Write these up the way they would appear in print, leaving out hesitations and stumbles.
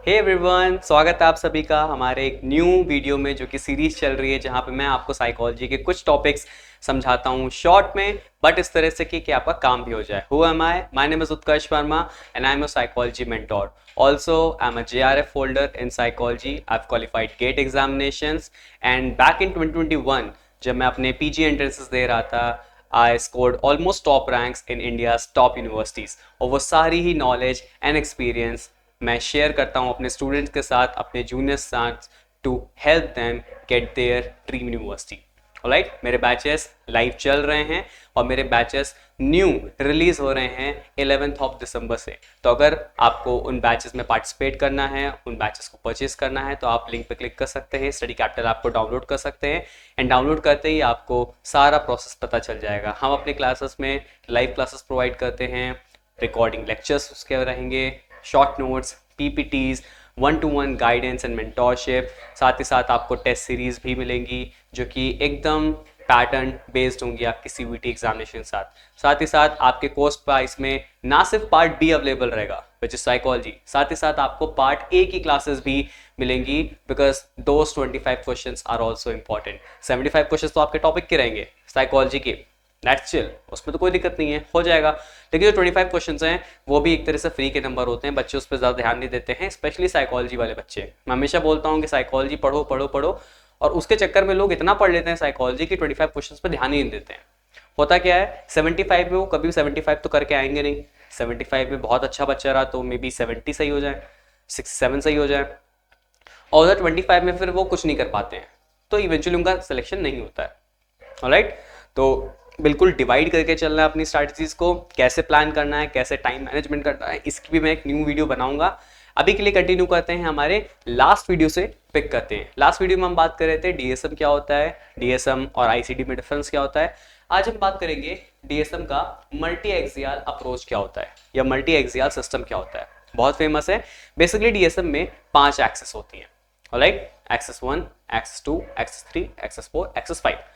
Hey everyone, स्वागत है आप सभी का हमारे एक न्यू वीडियो में जो कि सीरीज चल रही है जहां पे मैं आपको साइकोलॉजी के कुछ टॉपिक्स समझाता हूं शॉर्ट में, बट इस तरह से कि आपका काम भी हो जाए। Who am I? My name is Utkarsh Verma and I am a psychology mentor. Also, I'm a JRF holder in psychology. I've qualified GATE examinations and back in 2021 जब मैं अपने PG entrances दे रहा था, I scored almost top ranks in India's top universities। और वो सारी ही knowledge and experience मैं share करता हूँ अपने स्टूडेंट्स के साथ, अपने जूनियर्स के साथ, to help them get their dream university. Alright, मेरे बैचेस लाइव चल रहे हैं और मेरे बैचेस न्यू रिलीज हो रहे हैं 11th ऑफ दिसंबर से। तो अगर आपको उन बैचेस में पार्टिसिपेट करना है, उन बैचेस को परचेज करना है, तो आप लिंक पे क्लिक कर सकते हैं। स्टडी कैपिटल आपको डाउनलोड कर सकते हैं एंड डाउनलोड करते ही आपको सारा प्रोसेस पता चल जाएगा। हम अपने क्लासेस में लाइव क्लासेस प्रोवाइड करते हैं, रिकॉर्डिंग लेक्चर्स उसके रहेंगे, short notes, PPTs, 1-to-1 guidance and mentorship. साथ ही साथ आपको टेस्ट सीरीज भी मिलेंगी जो कि एकदम पैटर्न बेस्ड होंगी आपकी सीवीटी एग्जामिनेशन के साथ। साथ ही साथ आपके कोर्स प्राइस में ना सिर्फ पार्ट बी अवेलेबल रहेगा विच इज साइकोलॉजी, साथ ही साथ आपको पार्ट ए की क्लासेस भी मिलेंगी because those 25 questions are also important. 75 questions तो आपके टॉपिक के रहेंगे साइकोलॉजी के, दैट्स चिल, उसमें तो कोई दिक्कत नहीं है, हो जाएगा। लेकिन जो 25 क्वेश्चंस हैं वो भी एक तरह से फ्री के नंबर होते हैं, बच्चे उस पर ज़्यादा ध्यान नहीं देते हैं, स्पेशली साइकोलॉजी वाले बच्चे। मैं हमेशा बोलता हूँ कि साइकोलॉजी पढ़ो पढ़ो पढ़ो, और उसके चक्कर में लोग इतना पढ़ लेते हैं साइकोलॉजी की 25 क्वेश्चंस पर ध्यान ही नहीं देते हैं। होता क्या है, 75 में वो कभी भी 75 तो करके आएंगे नहीं। 75 में बहुत अच्छा बच्चा रहा तो मे बी 70 सही हो जाए, 67 सही हो जाए, और उधर 25 में फिर वो कुछ नहीं कर पाते हैं, तो इवेंचुअली उनका सिलेक्शन नहीं होता है। ऑलराइट, तो बिल्कुल डिवाइड करके चलना है अपनी स्ट्रैटेजीज को, कैसे प्लान करना है, कैसे टाइम मैनेजमेंट करना है, इसकी भी मैं एक न्यू वीडियो बनाऊंगा। अभी के लिए कंटिन्यू करते हैं, हमारे लास्ट वीडियो से पिक करते हैं। लास्ट वीडियो में हम बात कर रहे थे डीएसएम क्या होता है, डीएसएम और आईसीडी में डिफरेंस क्या होता है। आज हम बात करेंगे डीएसएम का मल्टी एक्सियल अप्रोच क्या होता है या मल्टी एक्सियल सिस्टम क्या होता है। बहुत फेमस है। बेसिकली डीएसएम में 5 एक्सेस होती हैं। Alright, axes 1, axes 2, axes 3, axes 4, axes 5।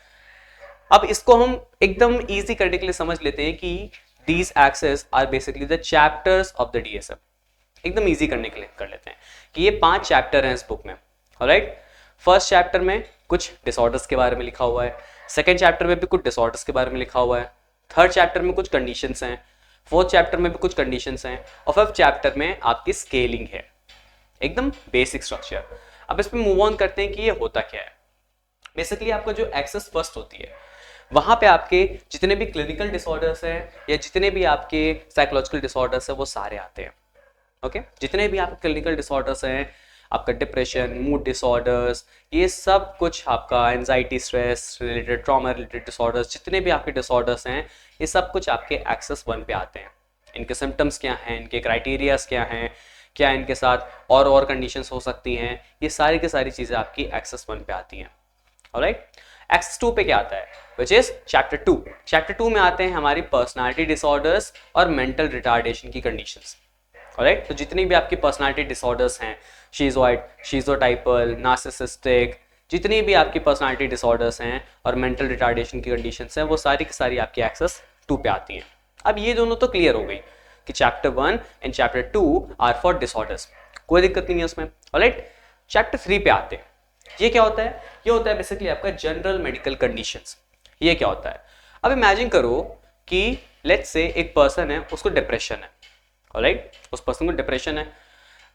अब इसको हम एकदम इजी करने के लिए समझ लेते हैं कि these axes are basically the chapters of the DSM. एकदम इजी करने के लिए कर लेते हैं कि ये 5 चैप्टर हैं इस बुक में। ऑलराइट, फर्स्ट चैप्टर में कुछ डिसऑर्डर्स के बारे में लिखा हुआ है, सेकेंड चैप्टर में भी कुछ डिसऑर्डर्स के बारे में लिखा हुआ है, थर्ड चैप्टर में कुछ कंडीशंस हैं, फोर्थ चैप्टर में भी कुछ कंडीशंस हैं, और फिफ्थ चैप्टर में आपकी स्केलिंग है। एकदम बेसिक स्ट्रक्चर। अब इसमें मूव ऑन करते हैं कि ये होता क्या है। बेसिकली आपका जो एक्सेस फर्स्ट होती है वहां पे आपके जितने भी क्लिनिकल डिसऑर्डर्स हैं या जितने भी आपके साइकोलॉजिकल डिसऑर्डर्स हैं वो सारे आते हैं। ओके, जितने भी आपके क्लिनिकल डिसऑर्डर्स हैं, आपका डिप्रेशन, मूड डिसऑर्डर्स, ये सब कुछ आपका anxiety, stress related, trauma related disorders, जितने भी आपके डिसऑर्डर्स हैं ये सब कुछ आपके एक्सेस 1 पे आते हैं। इनके सिम्टम्स क्या हैं, इनके क्राइटेरियाज क्या हैं, क्या इनके साथ और कंडीशंस हो सकती हैं, ये सारी की सारी चीज़ें आपकी एक्सेस 1 पे आती हैं। ऑलराइट, एक्सेस 2 पे क्या आता है, विच इज चैप्टर 2। चैप्टर 2 में आते हैं हमारी पर्सनालिटी डिसऑर्डर्स और मेंटल रिटार्डेशन की कंडीशंस। ऑलराइट, तो जितनी भी आपकी पर्सनालिटी डिसऑर्डर्स हैं, शीजोइड, शीजोटाइपल, नार्सिसिस्टिक, जितनी भी आपकी पर्सनालिटी डिसऑर्डर्स हैं और मेंटल रिटार्डेशन की कंडीशंस हैं, वो सारी की सारी आपकी एक्सेस 2 पे आती हैं। अब ये दोनों तो क्लियर हो गई कि chapter 1 and chapter 2 are for disorders, कोई दिक्कत नहीं है उसमें। ऑलराइट, चैप्टर 3 पे आते हैं। ये क्या होता है, ये होता है बेसिकली आपका जनरल मेडिकल कंडीशंस। ये क्या होता है, अब इमेजिन करो कि लेट्स से एक पर्सन है, उसको डिप्रेशन है। ऑलराइट, उस पर्सन को डिप्रेशन है।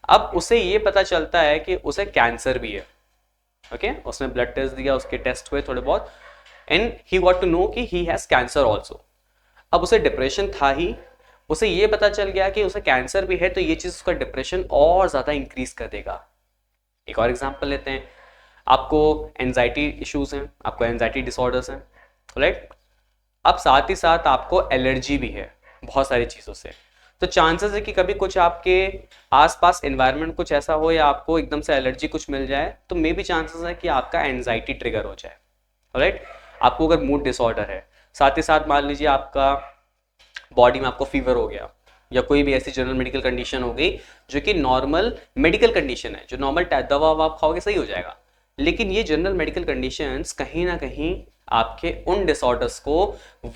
अब उसे ये पता चलता है कि उसे कैंसर भी है। ओके, उसने ब्लड टेस्ट दिया, उसके टेस्ट हुए थोड़े बहुत, and he got to know कि ही हैज कैंसर ऑल्सो। अब उसे डिप्रेशन था ही, उसे ये पता चल गया कि उसे कैंसर भी है, तो ये चीज उसका डिप्रेशन और ज्यादा इंक्रीज कर देगा। एक और एग्जांपल लेते हैं, आपको एंजाइटी इश्यूज हैं, आपको एंजाइटी डिसऑर्डर्स हैं। राइट, अब साथ ही साथ आपको एलर्जी भी है बहुत सारी चीज़ों से, तो चांसेस है कि कभी कुछ आपके आसपास एनवायरनमेंट कुछ ऐसा हो या आपको एकदम से एलर्जी कुछ मिल जाए, तो मे भी चांसेस है कि आपका एंजाइटी ट्रिगर हो जाए। राइट, आपको अगर मूड डिसऑर्डर है, साथ ही साथ मान लीजिए आपका बॉडी में आपको फीवर हो गया या कोई भी ऐसी जनरल मेडिकल कंडीशन हो गई जो कि नॉर्मल मेडिकल कंडीशन है, जो नॉर्मल दवा आप खाओगे सही हो जाएगा, लेकिन ये जनरल मेडिकल कंडीशंस कहीं ना कहीं आपके उन डिसऑर्डर्स को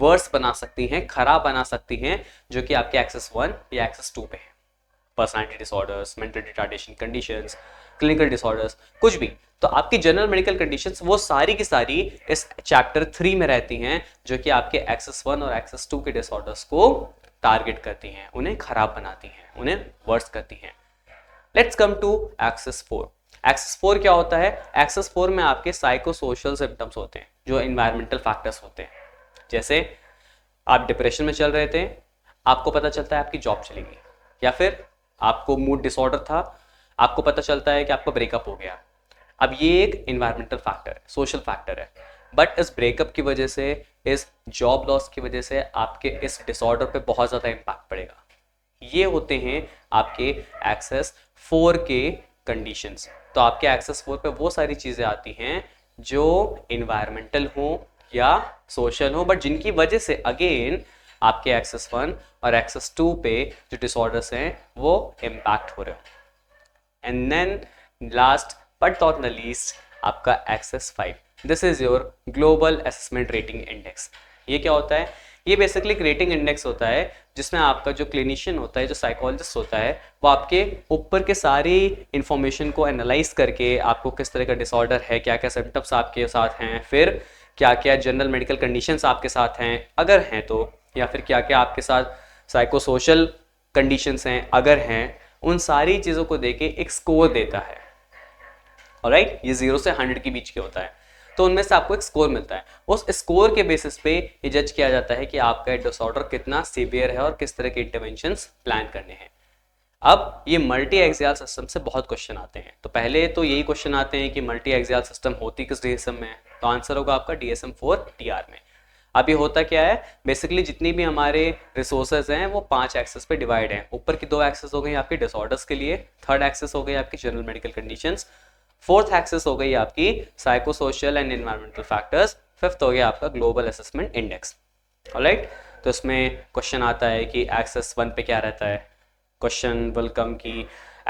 वर्स बना सकती हैं, खराब बना सकती हैं, जो कि आपके एक्सेस 1 या एक्सेस 2 पे है। Personality disorders, mental retardation conditions, clinical disorders, कुछ भी, तो आपकी जनरल मेडिकल कंडीशंस वो सारी की सारी इस चैप्टर 3 में रहती हैं, जो कि आपके एक्सेस 1 और एक्सेस 2 के डिसऑर्डर्स को टारगेट करती हैं, उन्हें खराब बनाती हैं, उन्हें वर्स करती हैं। Let's come to axes 4। Axes 4 क्या होता है? एक्सेस 4 में आपके साइको सोशल सिम्टम्स होते हैं, जो एनवायरमेंटल फैक्टर्स होते हैं। जैसे आप डिप्रेशन में चल रहे थे, आपको पता चलता है आपकी जॉब चली गई, या फिर आपको मूड डिसऑर्डर था, आपको पता चलता है कि आपका ब्रेकअप हो गया। अब ये एक एनवायरमेंटल फैक्टर है, सोशल फैक्टर है, बट इस ब्रेकअप की वजह से, इस जॉब लॉस की वजह से आपके इस डिसऑर्डर पे बहुत ज़्यादा इम्पैक्ट पड़ेगा। ये होते हैं आपके एक्सेस 4 के कंडीशंस। तो आपके एक्सेस 4 पे वो सारी चीज़ें आती हैं जो इन्वायरमेंटल हो या सोशल हो, बट जिनकी वजह से अगेन आपके एक्सेस 1 और एक्सेस 2 पे जो डिसऑर्डर्स हैं वो इम्पैक्ट हो रहे हो। And then last but not the least, आपका axis 5। This is your global assessment rating index. ये क्या होता है? ये बेसिकली एक रेटिंग इंडेक्स होता है जिसमें आपका जो क्लिनिशियन होता है, जो साइकोलॉजिस्ट होता है, वो आपके ऊपर के सारी इंफॉर्मेशन को एनालाइज करके आपको किस तरह का डिसऑर्डर है, क्या क्या सिम्टम्स आपके साथ हैं, फिर क्या क्या जनरल मेडिकल कंडीशंस आपके साथ हैं अगर हैं तो, या फिर क्या क्या आपके साथ साइको सोशल कंडीशंस हैं अगर हैं, उन सारी चीज़ों को देके एक स्कोर देता है। ऑलराइट, ये 0 से 100 के बीच के होता है, तो उनमें से आपको एक स्कोर मिलता है। उस स्कोर के बेसिस पे ये जज किया जाता है कि आपका डिसऑर्डर कितना सीवियर है और किस तरह के इंटरवेंशंस प्लान करने हैं। अब ये मल्टी एक्सियल सिस्टम से बहुत क्वेश्चन आते हैं, तो पहले तो यही क्वेश्चन आते हैं कि मल्टी एक्सियल सिस्टम होती किस डीएसएम में है, तो आंसर होगा आपका DSM-4 TR में। अब ये होता क्या है? बेसिकली जितनी भी हमारे रिसोर्सेज हैं वो 5 एक्सेस पे डिवाइड हैं। ऊपर की 2 एक्सेस हो गई आपके डिसऑर्डर्स के लिए, 3rd एक्सेस हो गई आपकी general medical conditions, 4th access हो गई आपकी psycho social and environmental factors, 5th हो गया आपका ग्लोबल असेसमेंट इंडेक्स। ऑलराइट, तो इसमें क्वेश्चन आता है कि एक्सेस 1 पे क्या रहता है, क्वेश्चन विल कम की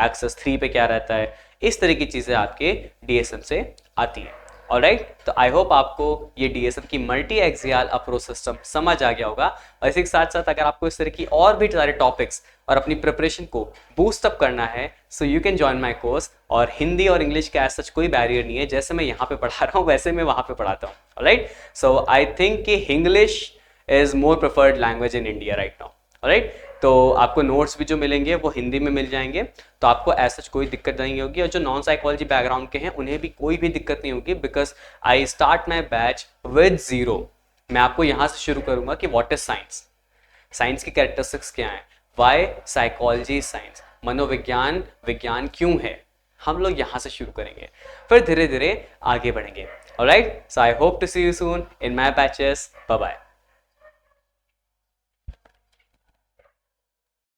एक्सेस 3 पे क्या रहता है। इस तरह की चीज़ें आपके DSM से आती हैं। ऑलराइट, तो आई होप आपको ये DSM की मल्टी एक्सियल अप्रोच सिस्टम समझ आ गया होगा। और इसी के साथ साथ अगर आपको इस तरह की और भी सारे टॉपिक्स और अपनी प्रिपरेशन को बूस्ट अप करना है, so you can join my course. और हिंदी और इंग्लिश का सच कोई बैरियर नहीं है, जैसे मैं यहाँ पे पढ़ा रहा हूँ वैसे मैं वहाँ पे पढ़ाता हूँ। ऑलराइट, सो आई थिंक कि English is more preferred language in India right now. Alright, तो आपको नोट्स भी जो मिलेंगे वो हिंदी में मिल जाएंगे, तो आपको ऐसा कोई दिक्कत नहीं होगी। और जो नॉन साइकोलॉजी बैकग्राउंड के हैं उन्हें भी कोई भी दिक्कत नहीं होगी, because I start my batch with 0। मैं आपको यहाँ से शुरू करूँगा कि व्हाट इज साइंस, साइंस की कैरेक्टरिस्टिक्स क्या हैं, वाई साइकोलॉजी साइंस, मनोविज्ञान विज्ञान क्यों है, हम लोग यहाँ से शुरू करेंगे, फिर धीरे धीरे आगे बढ़ेंगे। Alright, so I hope to see you soon in my batches. Bye bye.